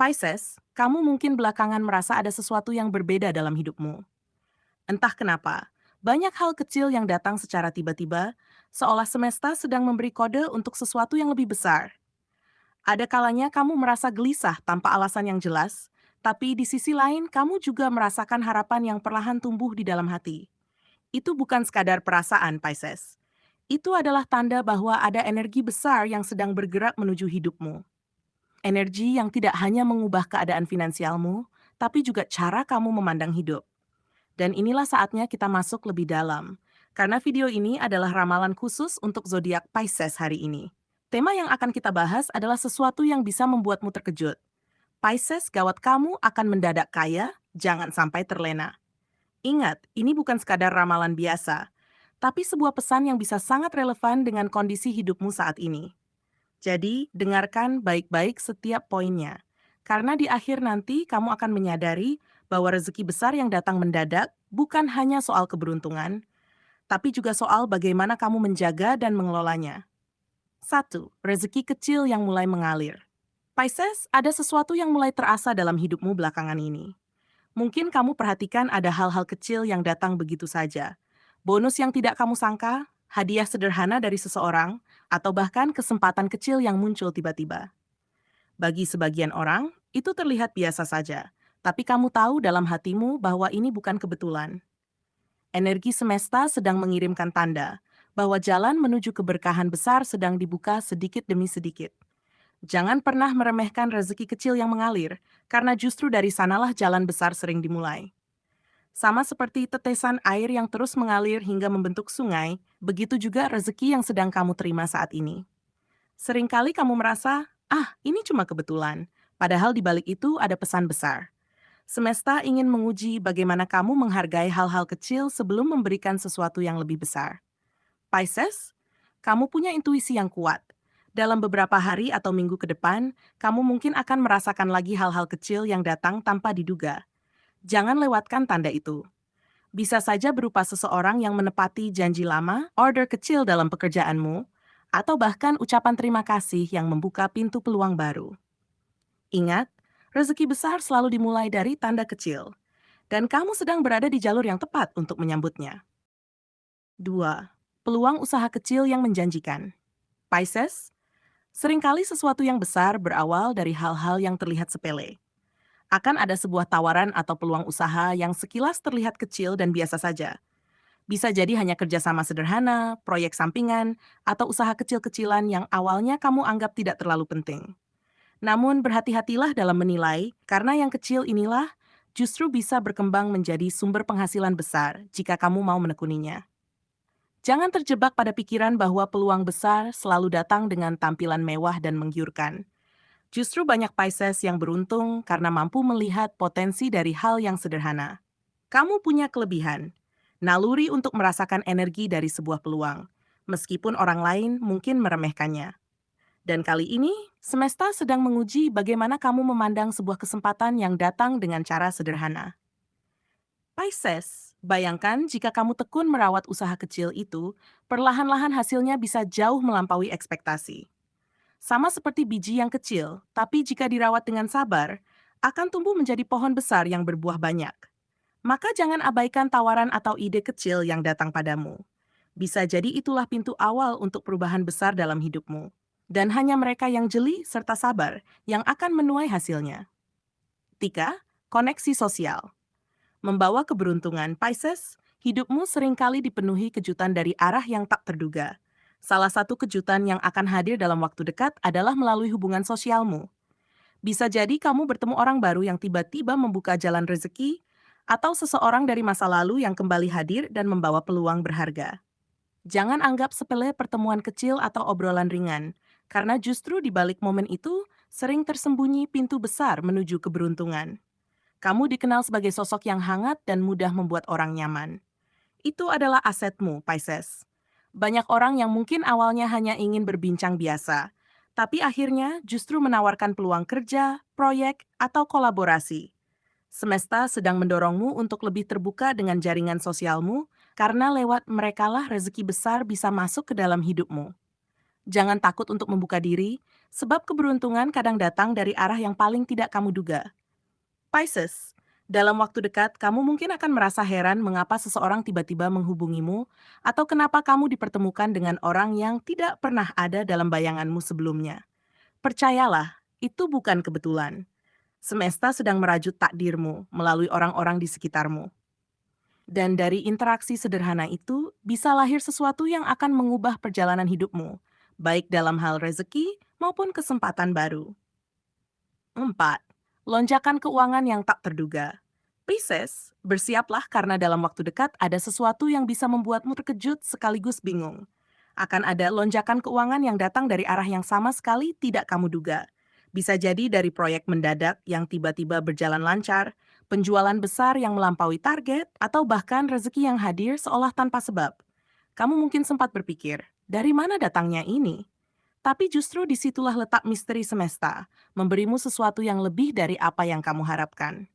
Pisces, kamu mungkin belakangan merasa ada sesuatu yang berbeda dalam hidupmu. Entah kenapa, banyak hal kecil yang datang secara tiba-tiba, seolah semesta sedang memberi kode untuk sesuatu yang lebih besar. Ada kalanya kamu merasa gelisah tanpa alasan yang jelas, tapi di sisi lain kamu juga merasakan harapan yang perlahan tumbuh di dalam hati. Itu bukan sekadar perasaan, Pisces. Itu adalah tanda bahwa ada energi besar yang sedang bergerak menuju hidupmu. Energi yang tidak hanya mengubah keadaan finansialmu, tapi juga cara kamu memandang hidup. Dan inilah saatnya kita masuk lebih dalam. Karena video ini adalah ramalan khusus untuk zodiak Pisces hari ini. Tema yang akan kita bahas adalah sesuatu yang bisa membuatmu terkejut. Pisces, gawat kamu akan mendadak kaya, jangan sampai terlena. Ingat, ini bukan sekadar ramalan biasa, tapi sebuah pesan yang bisa sangat relevan dengan kondisi hidupmu saat ini. Jadi, dengarkan baik-baik setiap poinnya. Karena di akhir nanti kamu akan menyadari bahwa rezeki besar yang datang mendadak bukan hanya soal keberuntungan, tapi juga soal bagaimana kamu menjaga dan mengelolanya. 1. Rezeki kecil yang mulai mengalir. Pisces, ada sesuatu yang mulai terasa dalam hidupmu belakangan ini. Mungkin kamu perhatikan ada hal-hal kecil yang datang begitu saja. Bonus yang tidak kamu sangka, hadiah sederhana dari seseorang, atau bahkan kesempatan kecil yang muncul tiba-tiba. Bagi sebagian orang, itu terlihat biasa saja. Tapi kamu tahu dalam hatimu bahwa ini bukan kebetulan. Energi semesta sedang mengirimkan tanda bahwa jalan menuju keberkahan besar sedang dibuka sedikit demi sedikit. Jangan pernah meremehkan rezeki kecil yang mengalir, karena justru dari sanalah jalan besar sering dimulai. Sama seperti tetesan air yang terus mengalir hingga membentuk sungai, begitu juga rezeki yang sedang kamu terima saat ini. Seringkali kamu merasa, ini cuma kebetulan. Padahal di balik itu ada pesan besar. Semesta ingin menguji bagaimana kamu menghargai hal-hal kecil sebelum memberikan sesuatu yang lebih besar. Pisces, kamu punya intuisi yang kuat. Dalam beberapa hari atau minggu ke depan, kamu mungkin akan merasakan lagi hal-hal kecil yang datang tanpa diduga. Jangan lewatkan tanda itu. Bisa saja berupa seseorang yang menepati janji lama, order kecil dalam pekerjaanmu, atau bahkan ucapan terima kasih yang membuka pintu peluang baru. Ingat, rezeki besar selalu dimulai dari tanda kecil, dan kamu sedang berada di jalur yang tepat untuk menyambutnya. 2. Peluang usaha kecil yang menjanjikan. Pisces, seringkali sesuatu yang besar berawal dari hal-hal yang terlihat sepele. Akan ada sebuah tawaran atau peluang usaha yang sekilas terlihat kecil dan biasa saja. Bisa jadi hanya kerjasama sederhana, proyek sampingan, atau usaha kecil-kecilan yang awalnya kamu anggap tidak terlalu penting. Namun berhati-hatilah dalam menilai, karena yang kecil inilah justru bisa berkembang menjadi sumber penghasilan besar jika kamu mau menekuninya. Jangan terjebak pada pikiran bahwa peluang besar selalu datang dengan tampilan mewah dan menggiurkan. Justru banyak Pisces yang beruntung karena mampu melihat potensi dari hal yang sederhana. Kamu punya kelebihan, naluri untuk merasakan energi dari sebuah peluang, meskipun orang lain mungkin meremehkannya. Dan kali ini, semesta sedang menguji bagaimana kamu memandang sebuah kesempatan yang datang dengan cara sederhana. Pisces, bayangkan jika kamu tekun merawat usaha kecil itu, perlahan-lahan hasilnya bisa jauh melampaui ekspektasi. Sama seperti biji yang kecil, tapi jika dirawat dengan sabar, akan tumbuh menjadi pohon besar yang berbuah banyak. Maka jangan abaikan tawaran atau ide kecil yang datang padamu. Bisa jadi itulah pintu awal untuk perubahan besar dalam hidupmu. Dan hanya mereka yang jeli serta sabar yang akan menuai hasilnya. 3. Koneksi sosial. Membawa keberuntungan Pisces, hidupmu seringkali dipenuhi kejutan dari arah yang tak terduga. Salah satu kejutan yang akan hadir dalam waktu dekat adalah melalui hubungan sosialmu. Bisa jadi kamu bertemu orang baru yang tiba-tiba membuka jalan rezeki, atau seseorang dari masa lalu yang kembali hadir dan membawa peluang berharga. Jangan anggap sepele pertemuan kecil atau obrolan ringan, karena justru di balik momen itu sering tersembunyi pintu besar menuju keberuntungan. Kamu dikenal sebagai sosok yang hangat dan mudah membuat orang nyaman. Itu adalah asetmu, Pisces. Banyak orang yang mungkin awalnya hanya ingin berbincang biasa, tapi akhirnya justru menawarkan peluang kerja, proyek, atau kolaborasi. Semesta sedang mendorongmu untuk lebih terbuka dengan jaringan sosialmu, karena lewat merekalah rezeki besar bisa masuk ke dalam hidupmu. Jangan takut untuk membuka diri, Sebab keberuntungan kadang datang dari arah yang paling tidak kamu duga. Pisces, dalam waktu dekat kamu mungkin akan merasa heran mengapa seseorang tiba-tiba menghubungimu atau kenapa kamu dipertemukan dengan orang yang tidak pernah ada dalam bayanganmu sebelumnya. Percayalah, itu bukan kebetulan. Semesta sedang merajut takdirmu melalui orang-orang di sekitarmu. Dan dari interaksi sederhana itu, bisa lahir sesuatu yang akan mengubah perjalanan hidupmu, baik dalam hal rezeki maupun kesempatan baru. 4. Lonjakan keuangan yang tak terduga. Pisces, bersiaplah karena dalam waktu dekat ada sesuatu yang bisa membuatmu terkejut sekaligus bingung. Akan ada lonjakan keuangan yang datang dari arah yang sama sekali tidak kamu duga. Bisa jadi dari proyek mendadak yang tiba-tiba berjalan lancar, penjualan besar yang melampaui target, atau bahkan rezeki yang hadir seolah tanpa sebab. Kamu mungkin sempat berpikir, dari mana datangnya ini? Tapi justru disitulah letak misteri semesta, memberimu sesuatu yang lebih dari apa yang kamu harapkan.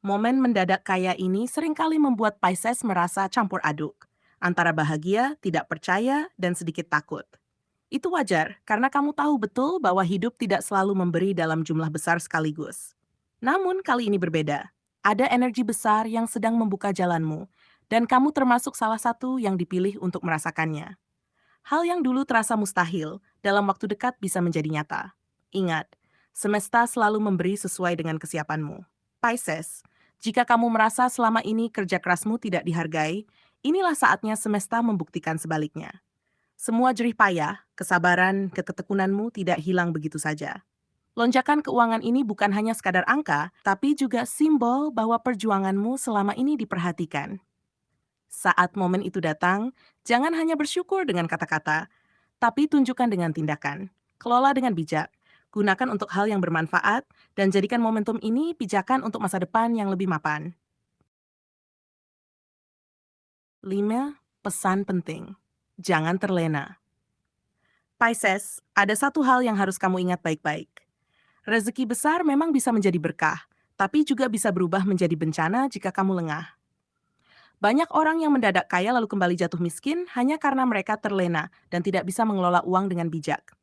Momen mendadak kaya ini seringkali membuat Pisces merasa campur aduk, antara bahagia, tidak percaya, dan sedikit takut. Itu wajar, karena kamu tahu betul bahwa hidup tidak selalu memberi dalam jumlah besar sekaligus. Namun kali ini berbeda. Ada energi besar yang sedang membuka jalanmu, dan kamu termasuk salah satu yang dipilih untuk merasakannya. Hal yang dulu terasa mustahil, dalam waktu dekat bisa menjadi nyata. Ingat, semesta selalu memberi sesuai dengan kesiapanmu. Pisces, jika kamu merasa selama ini kerja kerasmu tidak dihargai, inilah saatnya semesta membuktikan sebaliknya. Semua jerih payah, kesabaran, ketekunanmu tidak hilang begitu saja. Lonjakan keuangan ini bukan hanya sekadar angka, tapi juga simbol bahwa perjuanganmu selama ini diperhatikan. Saat momen itu datang, jangan hanya bersyukur dengan kata-kata, tapi tunjukkan dengan tindakan. Kelola dengan bijak, gunakan untuk hal yang bermanfaat, dan jadikan momentum ini pijakan untuk masa depan yang lebih mapan. 5. Pesan penting. Jangan terlena. Pisces, ada satu hal yang harus kamu ingat baik-baik. Rezeki besar memang bisa menjadi berkah, tapi juga bisa berubah menjadi bencana jika kamu lengah. Banyak orang yang mendadak kaya lalu kembali jatuh miskin hanya karena mereka terlena dan tidak bisa mengelola uang dengan bijak.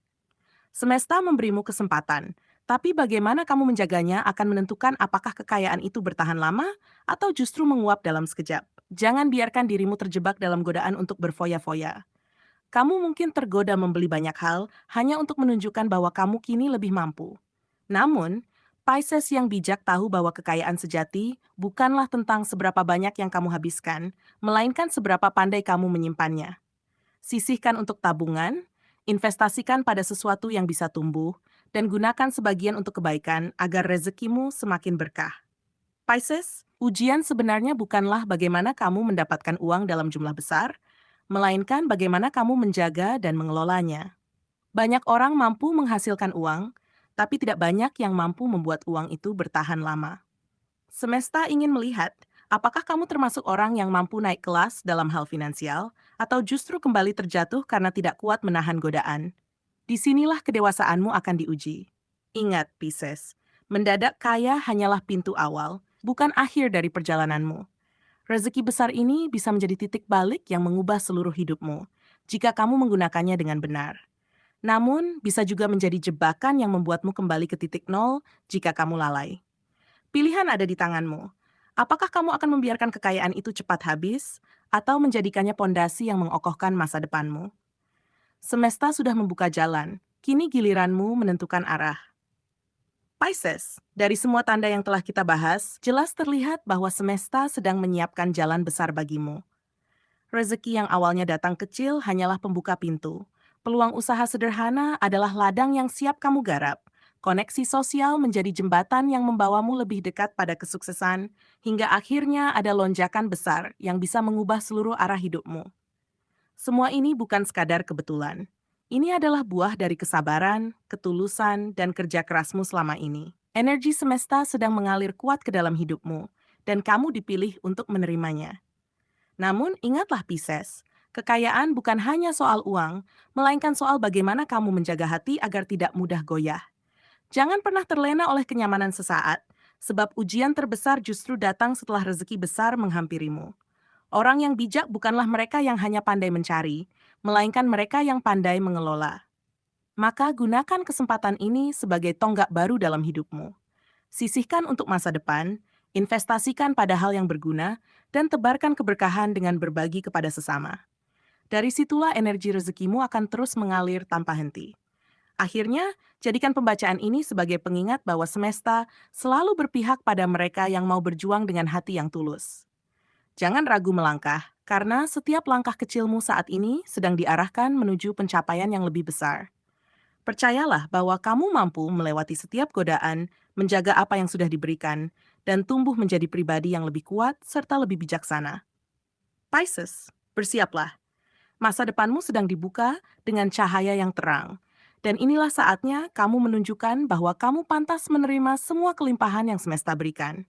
Semesta memberimu kesempatan, tapi bagaimana kamu menjaganya akan menentukan apakah kekayaan itu bertahan lama atau justru menguap dalam sekejap. Jangan biarkan dirimu terjebak dalam godaan untuk berfoya-foya. Kamu mungkin tergoda membeli banyak hal hanya untuk menunjukkan bahwa kamu kini lebih mampu. Namun, Pisces yang bijak tahu bahwa kekayaan sejati bukanlah tentang seberapa banyak yang kamu habiskan, melainkan seberapa pandai kamu menyimpannya. Sisihkan untuk tabungan, investasikan pada sesuatu yang bisa tumbuh, dan gunakan sebagian untuk kebaikan agar rezekimu semakin berkah. Pisces, ujian sebenarnya bukanlah bagaimana kamu mendapatkan uang dalam jumlah besar, melainkan bagaimana kamu menjaga dan mengelolanya. Banyak orang mampu menghasilkan uang, tapi tidak banyak yang mampu membuat uang itu bertahan lama. Semesta ingin melihat apakah kamu termasuk orang yang mampu naik kelas dalam hal finansial, atau justru kembali terjatuh karena tidak kuat menahan godaan. Disinilah kedewasaanmu akan diuji. Ingat, Pisces, mendadak kaya hanyalah pintu awal, bukan akhir dari perjalananmu. Rezeki besar ini bisa menjadi titik balik yang mengubah seluruh hidupmu, jika kamu menggunakannya dengan benar. Namun, bisa juga menjadi jebakan yang membuatmu kembali ke titik nol jika kamu lalai. Pilihan ada di tanganmu. Apakah kamu akan membiarkan kekayaan itu cepat habis, atau menjadikannya pondasi yang mengokohkan masa depanmu? Semesta sudah membuka jalan, kini giliranmu menentukan arah. Pisces, dari semua tanda yang telah kita bahas, jelas terlihat bahwa semesta sedang menyiapkan jalan besar bagimu. Rezeki yang awalnya datang kecil hanyalah pembuka pintu. Peluang usaha sederhana adalah ladang yang siap kamu garap. Koneksi sosial menjadi jembatan yang membawamu lebih dekat pada kesuksesan, hingga akhirnya ada lonjakan besar yang bisa mengubah seluruh arah hidupmu. Semua ini bukan sekadar kebetulan. Ini adalah buah dari kesabaran, ketulusan, dan kerja kerasmu selama ini. Energi semesta sedang mengalir kuat ke dalam hidupmu, dan kamu dipilih untuk menerimanya. Namun ingatlah Pisces, kekayaan bukan hanya soal uang, melainkan soal bagaimana kamu menjaga hati agar tidak mudah goyah. Jangan pernah terlena oleh kenyamanan sesaat, sebab ujian terbesar justru datang setelah rezeki besar menghampirimu. Orang yang bijak bukanlah mereka yang hanya pandai mencari, melainkan mereka yang pandai mengelola. Maka gunakan kesempatan ini sebagai tonggak baru dalam hidupmu. Sisihkan untuk masa depan, investasikan pada hal yang berguna, dan tebarkan keberkahan dengan berbagi kepada sesama. Dari situlah energi rezekimu akan terus mengalir tanpa henti. Akhirnya, jadikan pembacaan ini sebagai pengingat bahwa semesta selalu berpihak pada mereka yang mau berjuang dengan hati yang tulus. Jangan ragu melangkah, karena setiap langkah kecilmu saat ini sedang diarahkan menuju pencapaian yang lebih besar. Percayalah bahwa kamu mampu melewati setiap godaan, menjaga apa yang sudah diberikan, dan tumbuh menjadi pribadi yang lebih kuat serta lebih bijaksana. Pisces, bersiaplah. Masa depanmu sedang dibuka dengan cahaya yang terang. Dan inilah saatnya kamu menunjukkan bahwa kamu pantas menerima semua kelimpahan yang semesta berikan.